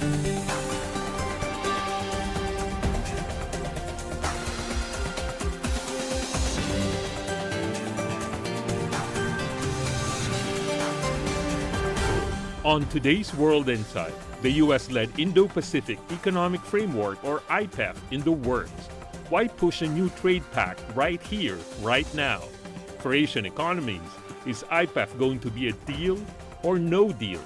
On today's World Insight, the U.S.-led Indo-Pacific Economic Framework, or IPEF, in the works. Why push a new trade pact right here, right now? For Asian economies, is IPEF going to be a deal or no deal?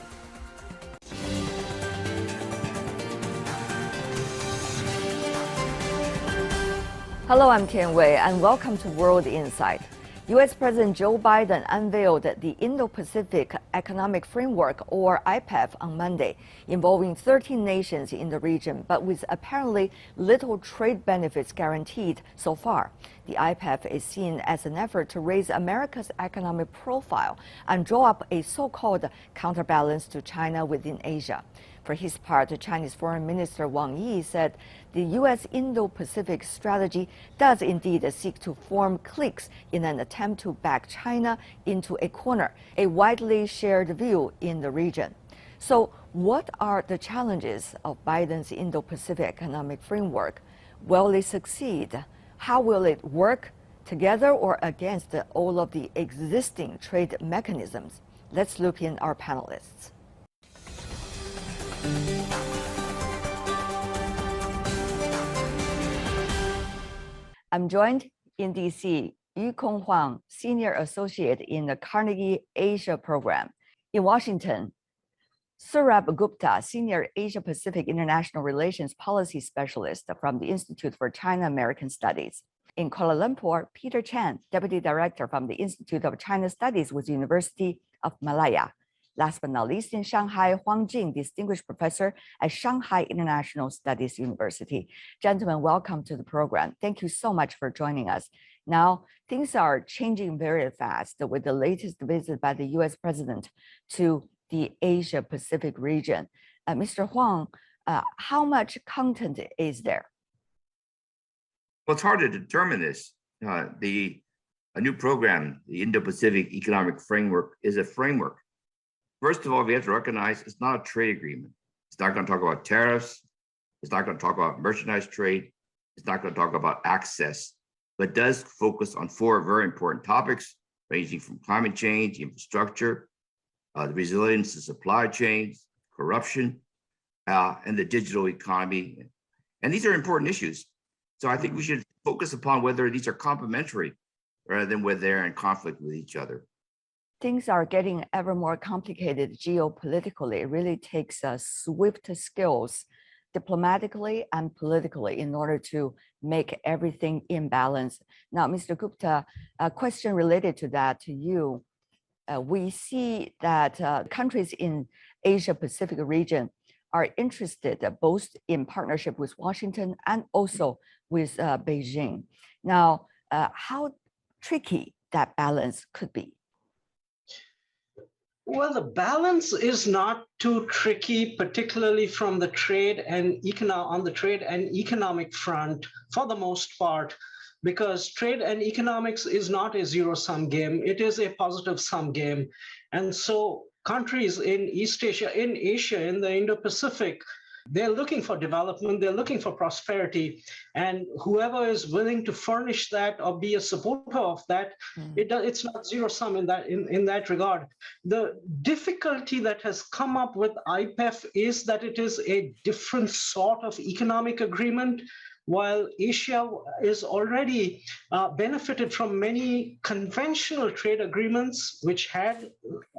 Hello, I'm Tian Wei, and welcome to World Insight. U.S. President Joe Biden unveiled the Indo-Pacific Economic Framework, or IPEF, on Monday, involving 13 nations in the region, but with apparently little trade benefits guaranteed so far. The IPEF is seen as an effort to raise America's economic profile and draw up a so-called counterbalance to China within Asia. For his part, the Chinese Foreign Minister Wang Yi said the U.S. Indo-Pacific strategy does indeed seek to form cliques in an attempt to back China into a corner, a widely shared view in the region. So what are the challenges of Biden's Indo-Pacific Economic Framework? Will it succeed? How will it work together or against all of the existing trade mechanisms? Let's look in our panelists. I'm joined in D.C. Yukong Huang, Senior Associate in the Carnegie Asia Program. In Washington, Saurabh Gupta, Senior Asia-Pacific International Relations Policy Specialist from the Institute for China-American Studies. In Kuala Lumpur, Peter Chan, Deputy Director from the Institute of China Studies with the University of Malaya. Last but not least, in Shanghai, Huang Jing, Distinguished Professor at Shanghai International Studies University. Gentlemen, welcome to the program. Thank you so much for joining us. Now, things are changing very fast with the latest visit by the U.S. President to the Asia-Pacific region. Mr. Huang, how much content is there? Well, it's hard to determine this. A new program, the Indo-Pacific Economic Framework, is a framework. First of all, we have to recognize it's not a trade agreement. It's not going to talk about tariffs. It's not going to talk about merchandise trade. It's not going to talk about access, but does focus on four very important topics, ranging from climate change, infrastructure, the resilience of supply chains, corruption, and the digital economy. And these are important issues. So I think we should focus upon whether these are complementary rather than whether they're in conflict with each other. Things are getting ever more complicated geopolitically. It really takes swift skills diplomatically and politically in order to make everything in balance. Now, Mr. Gupta, a question related to that to you. We see that countries in Asia-Pacific region are interested both in partnership with Washington and also with Beijing. Now, how tricky that balance could be? Well, the balance is not too tricky, particularly from the trade and on the trade and economic front for the most part, because trade and economics is not a zero-sum game. It is a positive-sum game. And so countries in East Asia, in Asia, in the Indo-Pacific, they're looking for development, they're looking for prosperity, and whoever is willing to furnish that or be a supporter of that, it's not zero sum in that regard. The difficulty that has come up with IPEF is that it is a different sort of economic agreement. While Asia is already benefited from many conventional trade agreements which had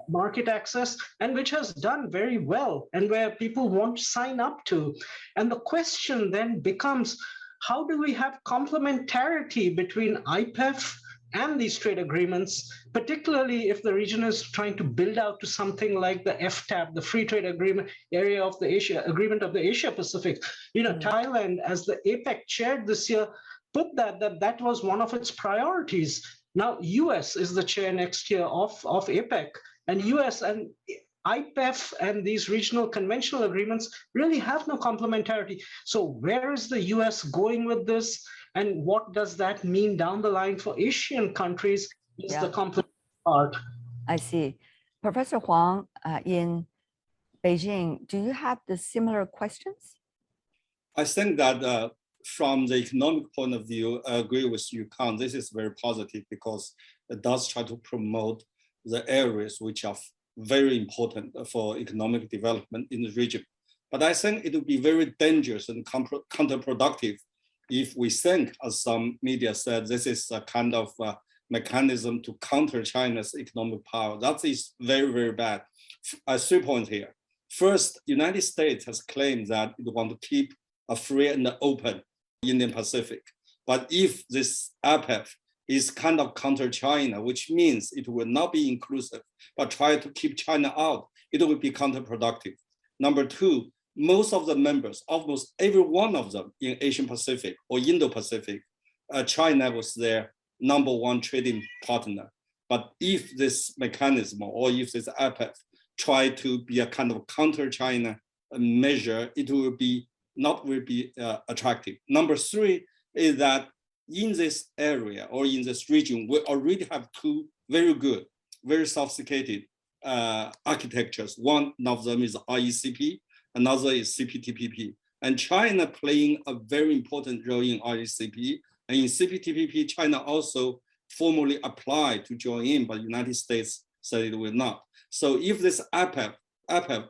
market access and which has done very well and where people want to sign up to. And the question then becomes, how do we have complementarity between IPEF and these trade agreements, particularly if the region is trying to build out to something like the FTAP, the Free Trade Agreement area of the Agreement of the Asia Pacific. You know, Thailand, as the APEC chaired this year, put that was one of its priorities. Now, US is the chair next year of APEC, and US and IPEF and these regional conventional agreements really have no complementarity. So where is the US going with this? And what does that mean down the line for Asian countries is the complementary part. I see. Professor Huang, in Beijing, do you have the similar questions? I think that from the economic point of view, I agree with you, Kang. This is very positive because it does try to promote the areas which are very important for economic development in the region. But I think it would be very dangerous and counterproductive if we think, as some media said, this is a kind of mechanism to counter China's economic power. That is very, very bad. 3 points here. First, the United States has claimed that it wants to keep a free and open Indo-Pacific. But if this IPEF is kind of counter China, which means it will not be inclusive, but try to keep China out, it will be counterproductive. Number two, most of the members, almost every one of them in Asian Pacific or Indo-Pacific, China was their number one trading partner. But if this mechanism or if this IPEF try to be a kind of counter-China measure, it will be not will be attractive. Number three is that in this area or in this region, we already have two very good, very sophisticated architectures. One of them is RCEP, another is CPTPP. And China playing a very important role in RCEP. And in CPTPP, China also formally applied to join in, but the United States said it will not. So if this IPEF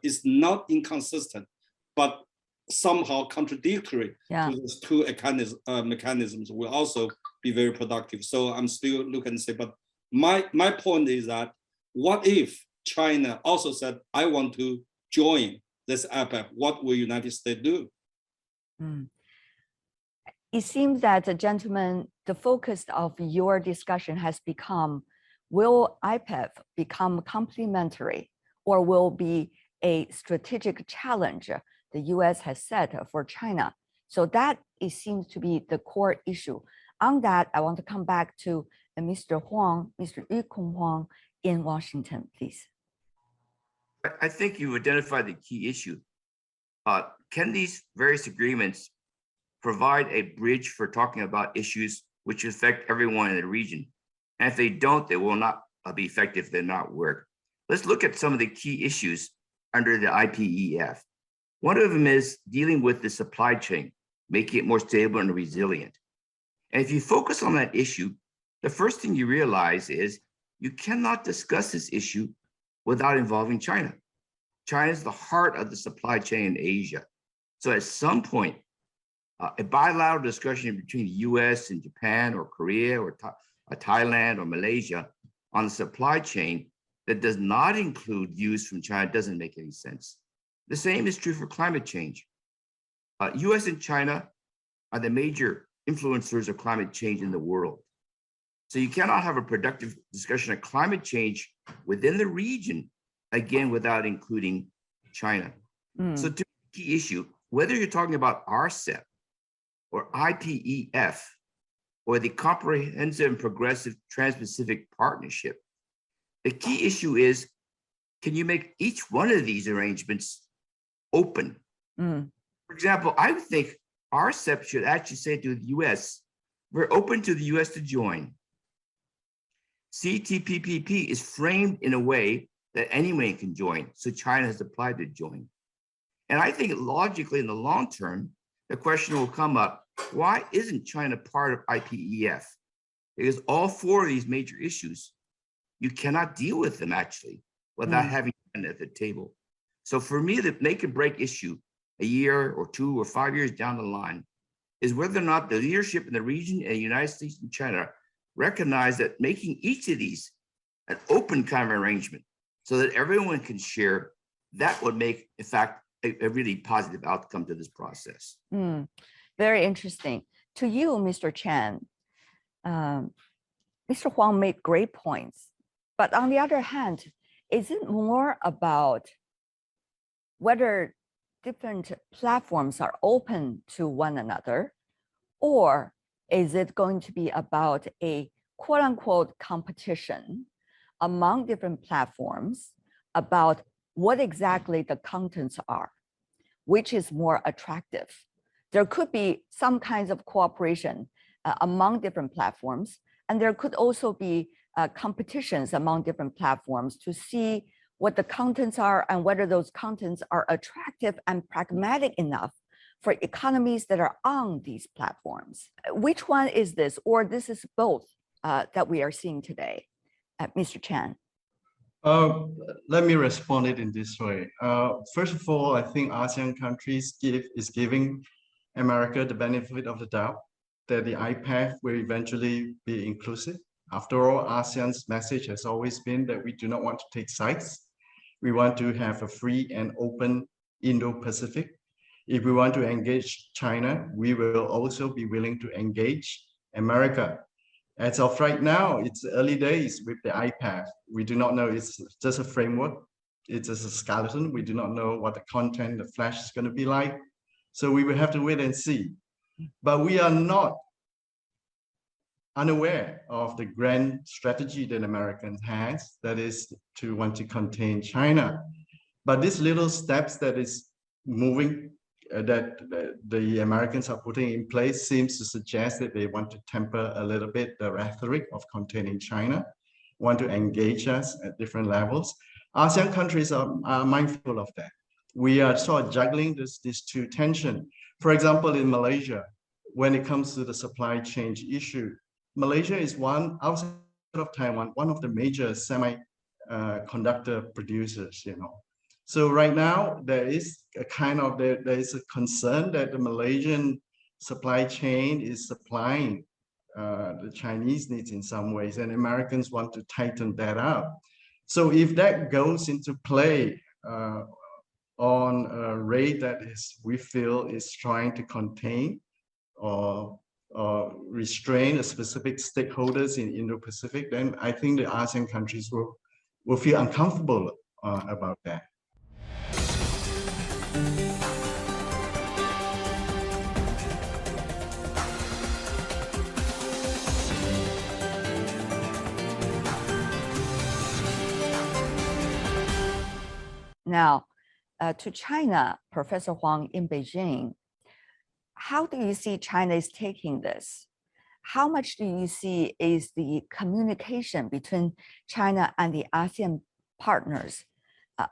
is not inconsistent, but somehow contradictory to these two mechanisms, will also be very productive. So I'm still looking and say, but my point is that what if China also said, I want to join this IPEF, what will United States do? It seems that, gentlemen, the focus of your discussion has become, will IPEF become complementary or will be a strategic challenge the US has set for China? So that it seems to be the core issue. On that, I want to come back to Mr. Huang, Mr. Yukong Huang in Washington, please. I think you identified the key issue. Can these various agreements provide a bridge for talking about issues which affect everyone in the region? And if they don't, they will not be effective, they'll not work. Let's look at some of the key issues under the IPEF. One of them is dealing with the supply chain, making it more stable and resilient. And if you focus on that issue, the first thing you realize is you cannot discuss this issue without involving China. China is the heart of the supply chain in Asia. So at some point, a bilateral discussion between the US and Japan or Korea or Thailand or Malaysia on the supply chain that does not include views from China doesn't make any sense. The same is true for climate change. US and China are the major influencers of climate change in the world. So you cannot have a productive discussion of climate change within the region, again, without including China. So to the key issue, whether you're talking about RCEP or IPEF or the Comprehensive and Progressive Trans-Pacific Partnership, the key issue is, can you make each one of these arrangements open? For example, I would think RCEP should actually say to the US, we're open to the US to join. CTPPP is framed in a way that anyone can join, so China has applied to join. And I think logically in the long term, the question will come up, why isn't China part of IPEF? Because all four of these major issues, you cannot deal with them actually without having China at the table. So for me, the make and break issue a year or 2 or 5 years down the line is whether or not the leadership in the region and the United States and China recognize that making each of these an open kind of arrangement so that everyone can share, that would make, in fact, a really positive outcome to this process. Very interesting. To you, Mr. Chen, Mr. Huang made great points. But on the other hand, is it more about whether different platforms are open to one another, or is it going to be about a quote unquote competition among different platforms about what exactly the contents are, which is more attractive? There could be some kinds of cooperation among different platforms, and there could also be competitions among different platforms to see what the contents are and whether those contents are attractive and pragmatic enough for economies that are on these platforms. Which one is this, or this is both that we are seeing today? Mr. Chan. Let me respond it in this way. First of all, I think ASEAN countries is giving America the benefit of the doubt that the IPEF will eventually be inclusive. After all, ASEAN's message has always been that we do not want to take sides. We want to have a free and open Indo-Pacific. If we want to engage China, we will also be willing to engage America. As of right now, it's early days with the IPEF. We do not know, it's just a framework. It's just a skeleton. We do not know what the content, the flesh is going to be like. So we will have to wait and see. But we are not unaware of the grand strategy that Americans has, that is to want to contain China. But these little steps that is moving, that the Americans are putting in place seems to suggest that they want to temper a little bit the rhetoric of containing China, want to engage us at different levels. ASEAN countries are mindful of that. We are sort of juggling these two tensions. For example, in Malaysia, when it comes to the supply chain issue, Malaysia is one, outside of Taiwan, one of the major semiconductor producers, you know. So right now there is a there is a concern that the Malaysian supply chain is supplying the Chinese needs in some ways, and Americans want to tighten that up. So if that goes into play on a rate that we feel is trying to contain or restrain a specific stakeholders in Indo-Pacific, then I think the ASEAN countries will feel uncomfortable about that. Now, to China, Professor Huang in Beijing, how do you see China is taking this? How much do you see is the communication between China and the ASEAN partners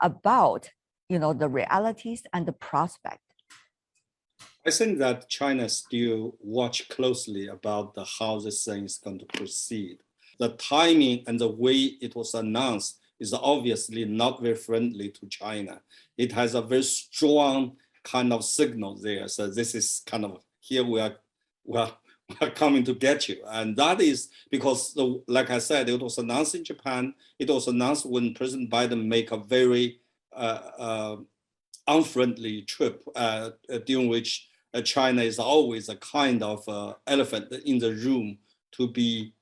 about, the realities and the prospect? I think that China still watch closely about how this thing is going to proceed. The timing and the way it was announced is obviously not very friendly to China. It has a very strong kind of signal there. So this is kind of, here we are coming to get you. And that is because, like I said, it was announced in Japan. It was announced when President Biden make a very unfriendly trip, during which China is always a kind of elephant in the room to be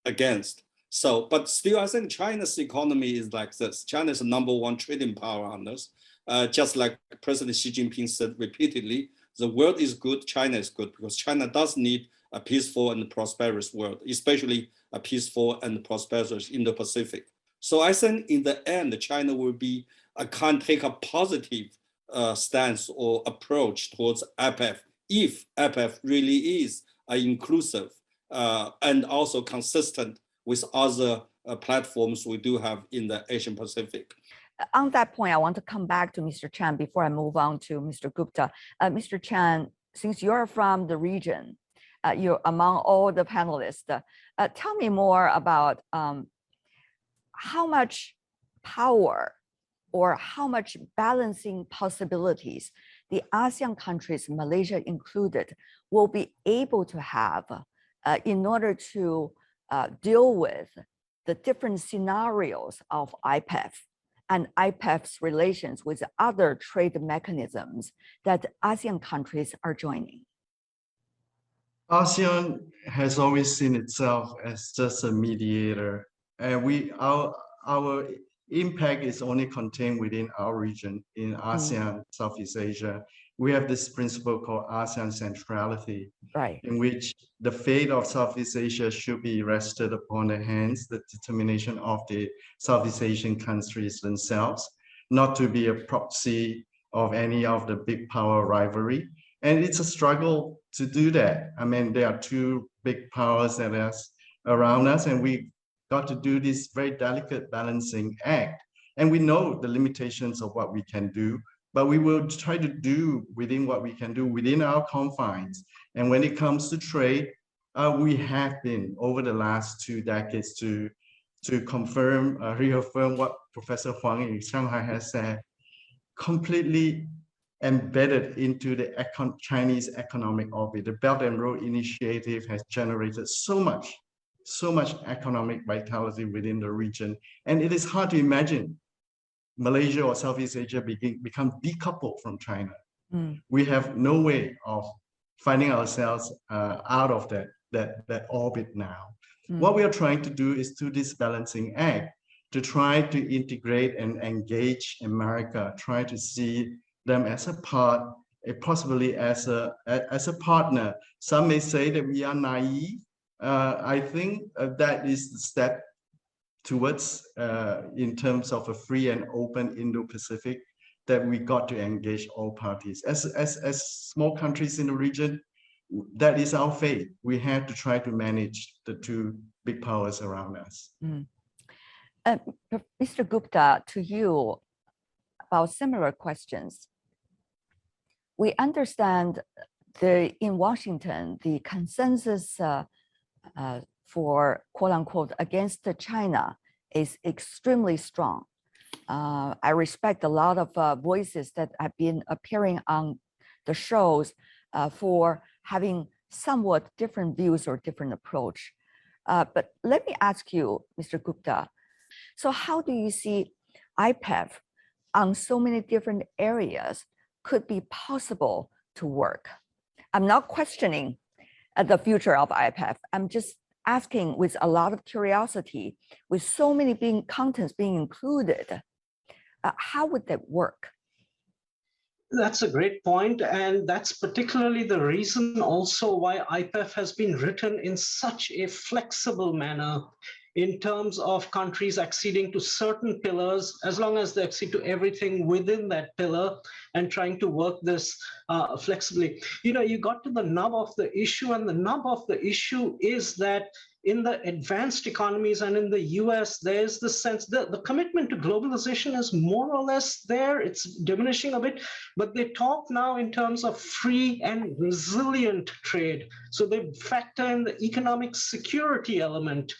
against. So, but still, I think China's economy is like this. China is the #1 trading power on us. Just like President Xi Jinping said repeatedly, the world is good, China is good, because China does need a peaceful and prosperous world, especially a peaceful and prosperous Indo-Pacific. So I think in the end, China will be take a positive stance or approach towards IPEF, if IPEF really is inclusive and also consistent with other platforms we do have in the Asian Pacific. On that point, I want to come back to Mr. Chan before I move on to Mr. Gupta. Mr. Chan, since you're from the region, you're among all the panelists, tell me more about how much power or how much balancing possibilities the ASEAN countries, Malaysia included, will be able to have in order to deal with the different scenarios of IPEF and IPEF's relations with other trade mechanisms that ASEAN countries are joining. ASEAN has always seen itself as just a mediator, and our impact is only contained within our region in ASEAN, Southeast Asia. We have this principle called ASEAN centrality, right, in which the fate of Southeast Asia should be rested upon the hands, the determination of the Southeast Asian countries themselves, not to be a proxy of any of the big power rivalry. And it's a struggle to do that. I mean, there are two big powers that are around us, and we got to do this very delicate balancing act. And we know the limitations of what we can do, but we will try to do within what we can do within our confines. And when it comes to trade, we have been over the last 2 decades to confirm, reaffirm what Professor Huang in Shanghai has said, completely embedded into the Chinese economic orbit. The Belt and Road Initiative has generated so much economic vitality within the region. And it is hard to imagine Malaysia or Southeast Asia become decoupled from China. We have no way of finding ourselves out of that orbit now. What we are trying to do is do this balancing act to try to integrate and engage America, try to see them as a part, possibly as a partner. Some may say that we are naive. I think that is the step towards, in terms of a free and open Indo-Pacific, that we got to engage all parties. As small countries in the region, that is our fate. We have to try to manage the 2 big powers around us. Mr. Gupta, to you about similar questions. We understand in Washington, the consensus for quote unquote against China is extremely strong. I respect a lot of voices that have been appearing on the shows for having somewhat different views or different approach. But let me ask you, Mr. Gupta, so how do you see IPEF on so many different areas could be possible to work? I'm not questioning the future of IPEF. I'm just asking with a lot of curiosity, with so many contents being included, how would that work? That's a great point, and that's particularly the reason also why IPEF has been written in such a flexible manner in terms of countries acceding to certain pillars, as long as they accede to everything within that pillar, and trying to work this flexibly. You got to the nub of the issue, and the nub of the issue is that in the advanced economies and in the US, there's the sense that the commitment to globalization is more or less there. It's diminishing a bit, but they talk now in terms of free and resilient trade. So they factor in the economic security element.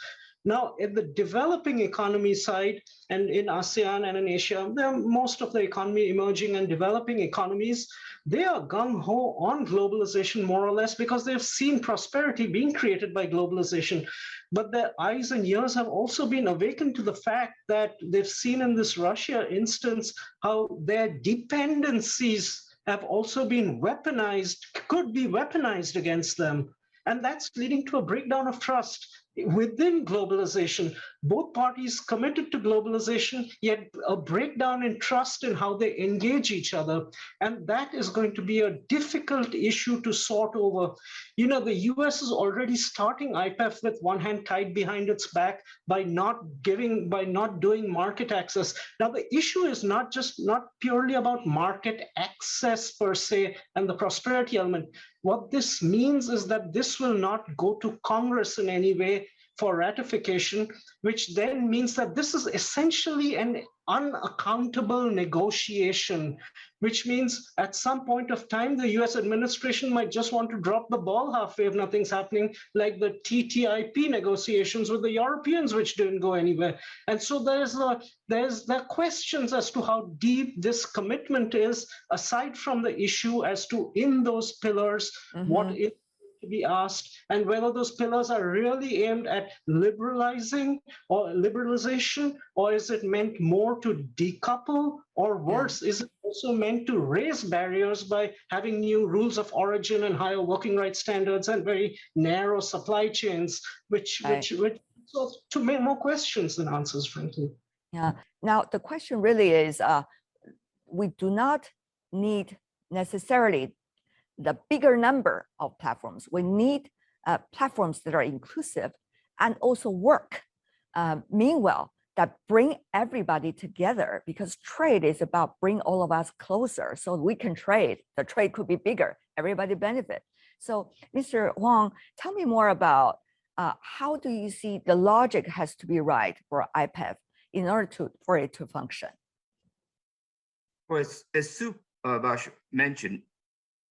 Now, at the developing economy side, and in ASEAN and in Asia, most of the economy, emerging and developing economies, they are gung-ho on globalization more or less because they've seen prosperity being created by globalization. But their eyes and ears have also been awakened to the fact that they've seen in this Russia instance how their dependencies have also been weaponized, could be weaponized against them. And that's leading to a breakdown of trust within globalization. Both parties committed to globalization, yet a breakdown in trust in how they engage each other. And that is going to be a difficult issue to sort over. The US is already starting IPEF with one hand tied behind its back by not doing market access. Now, the issue is not purely about market access per se and the prosperity element. What this means is that this will not go to Congress in any way for ratification, which then means that this is essentially an unaccountable negotiation, which means at some point of time, the US administration might just want to drop the ball halfway if nothing's happening, like the TTIP negotiations with the Europeans, which didn't go anywhere. And so there are questions as to how deep this commitment is, aside from the issue as to in those pillars, what is to be asked, and whether those pillars are really aimed at liberalizing or liberalization, or is it meant more to decouple, or worse, is it also meant to raise barriers by having new rules of origin and higher working rights standards and very narrow supply chains, which to make more questions than answers, frankly. Yeah. Now the question really is, we do not need necessarily the bigger number of platforms. We need platforms that are inclusive and also work. Meanwhile, that bring everybody together, because trade is about bring all of us closer so we can trade. The trade could be bigger, everybody benefit. So Mr. Huang, tell me more about how do you see the logic has to be right for IPEF in order for it to function? Well, as Sue Bash mentioned,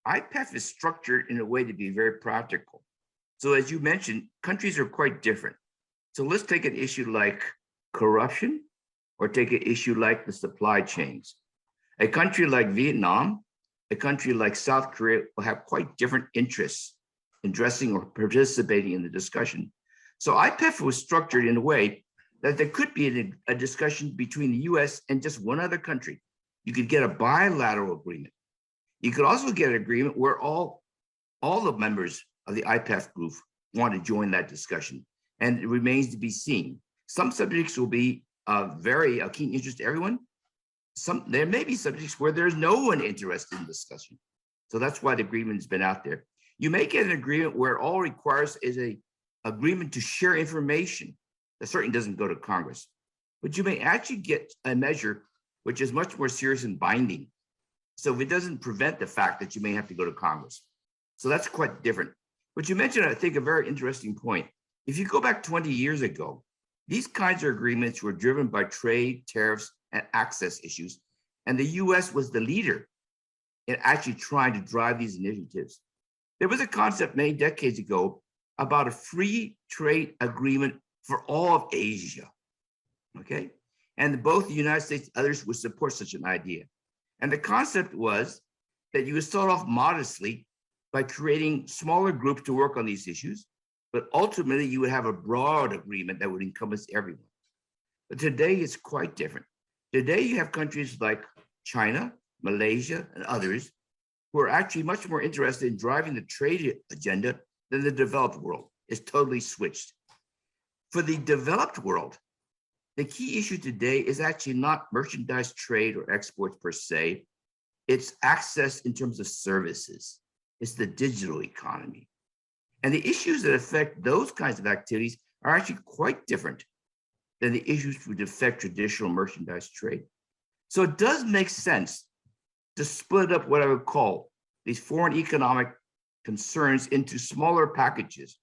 IPEF is structured in a way to be very practical. So as you mentioned, countries are quite different. So let's take an issue like corruption, or take an issue like the supply chains. A country like Vietnam, a country like South Korea will have quite different interests in addressing or participating in the discussion. So IPEF was structured in a way that there could be a discussion between the US and just one other country. You could get a bilateral agreement. You could also get an agreement where all the members of the IPEF group want to join that discussion, and it remains to be seen. Some subjects will be very keen interest to everyone. There may be subjects where there's no one interested in discussion. So that's why the agreement has been out there. You may get an agreement where all it requires is a agreement to share information. That certainly doesn't go to Congress, but you may actually get a measure which is much more serious and binding. So it doesn't prevent the fact that you may have to go to Congress. So that's quite different. But you mentioned, I think, a very interesting point. If you go back 20 years ago, these kinds of agreements were driven by trade, tariffs, and access issues. And the US was the leader in actually trying to drive these initiatives. There was a concept many decades ago about a free trade agreement for all of Asia, okay? And both the United States and others would support such an idea. And the concept was that you would start off modestly by creating smaller groups to work on these issues, but ultimately you would have a broad agreement that would encompass everyone. But today it's quite different. Today you have countries like China, Malaysia, and others who are actually much more interested in driving the trade agenda than the developed world. It's totally switched. For the developed world, the key issue today is actually not merchandise trade or exports per se. It's access in terms of services. It's the digital economy. And the issues that affect those kinds of activities are actually quite different than the issues that would affect traditional merchandise trade. So it does make sense to split up what I would call these foreign economic concerns into smaller packages.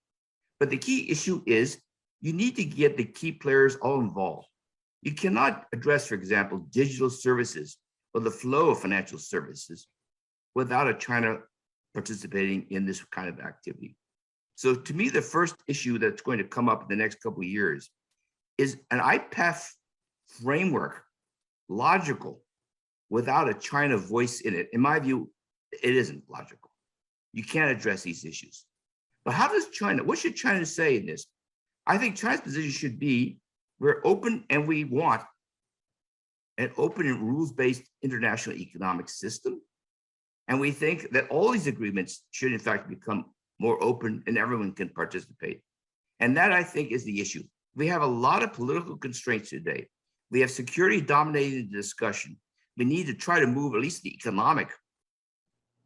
But the key issue is you need to get the key players all involved. You cannot address, for example, digital services or the flow of financial services without a China participating in this kind of activity. So to me, the first issue that's going to come up in the next couple of years is an IPEF framework logical without a China voice in it. In my view, it isn't logical. You can't address these issues. But how does China, what should China say in this? I think China's position should be, we're open and we want an open and rules-based international economic system. And we think that all these agreements should in fact become more open and everyone can participate. And that, I think, is the issue. We have a lot of political constraints today. We have security dominating the discussion. We need to try to move at least the economic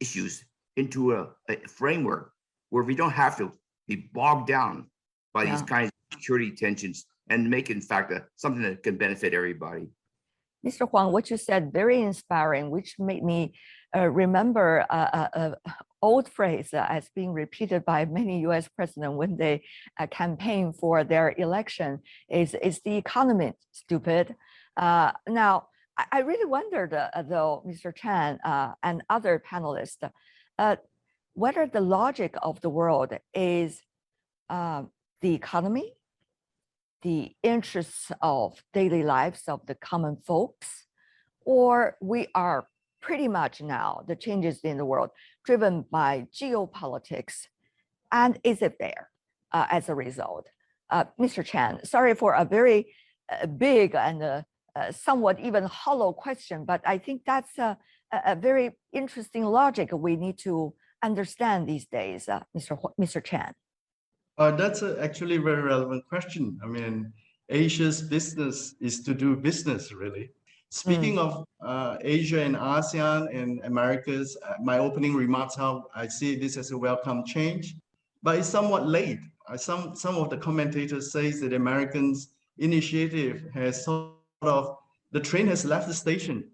issues into a framework where we don't have to be bogged down by these kinds of security tensions and make it, in fact, something that can benefit everybody. Mr. Huang, what you said, very inspiring, which made me remember an old phrase as being repeated by many US presidents when they campaign for their election is the economy stupid? Now, I really wondered, though, Mr. Chan and other panelists, whether the logic of the world is the economy, the interests of daily lives of the common folks, or we are pretty much now the changes in the world driven by geopolitics, and is it there as a result? Mr. Chan, sorry for a very big and somewhat even hollow question, but I think that's a very interesting logic we need to understand these days, Mr. Chan. That's actually a very relevant question. I mean, Asia's business is to do business, really. Speaking of Asia and ASEAN and Americas, my opening remarks, how I see this as a welcome change, but it's somewhat late. Some of the commentators say that the Americans' initiative has sort of, the train has left the station.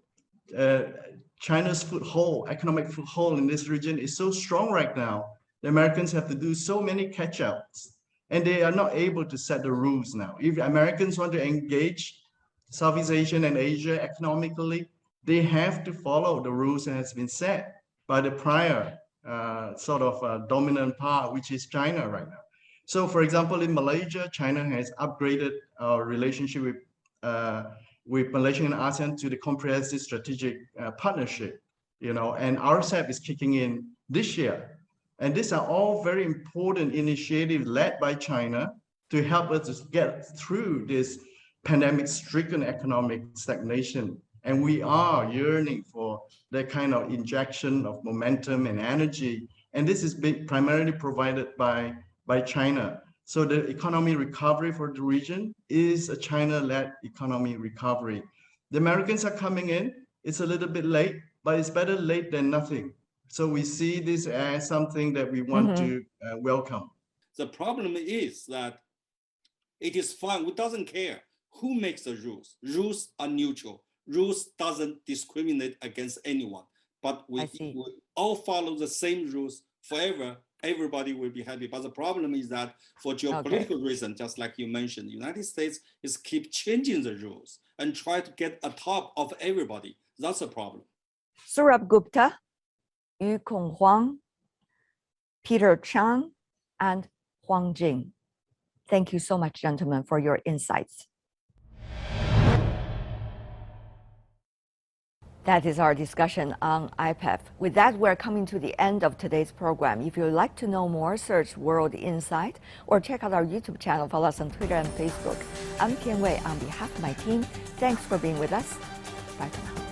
China's foothold, economic foothold in this region is so strong right now. The Americans have to do so many catch-ups, and they are not able to set the rules now. If Americans want to engage Southeast Asia and Asia economically, they have to follow the rules that has been set by the prior dominant power, which is China right now. So for example, in Malaysia, China has upgraded our relationship with Malaysia and ASEAN to the comprehensive strategic partnership, and RCEP is kicking in this year. And these are all very important initiatives led by China to help us to get through this pandemic-stricken economic stagnation. And we are yearning for that kind of injection of momentum and energy. And this is being primarily provided by China. So the economy recovery for the region is a China-led economy recovery. The Americans are coming in. It's a little bit late, but it's better late than nothing. So we see this as something that we want to welcome. The problem is that it is fine. We doesn't care who makes the rules. Rules are neutral. Rules doesn't discriminate against anyone. But we all follow the same rules forever. Everybody will be happy. But the problem is that for geopolitical reasons, just like you mentioned, the United States is keep changing the rules and try to get atop of everybody. That's a problem. Saurabh Gupta, Yu Kong Huang, Peter Chang, and Huang Jing. Thank you so much, gentlemen, for your insights. That is our discussion on IPEF. With that, we're coming to the end of today's program. If you'd like to know more, search World Insight or check out our YouTube channel. Follow us on Twitter and Facebook. I'm Tian Wei on behalf of my team. Thanks for being with us. Bye for now.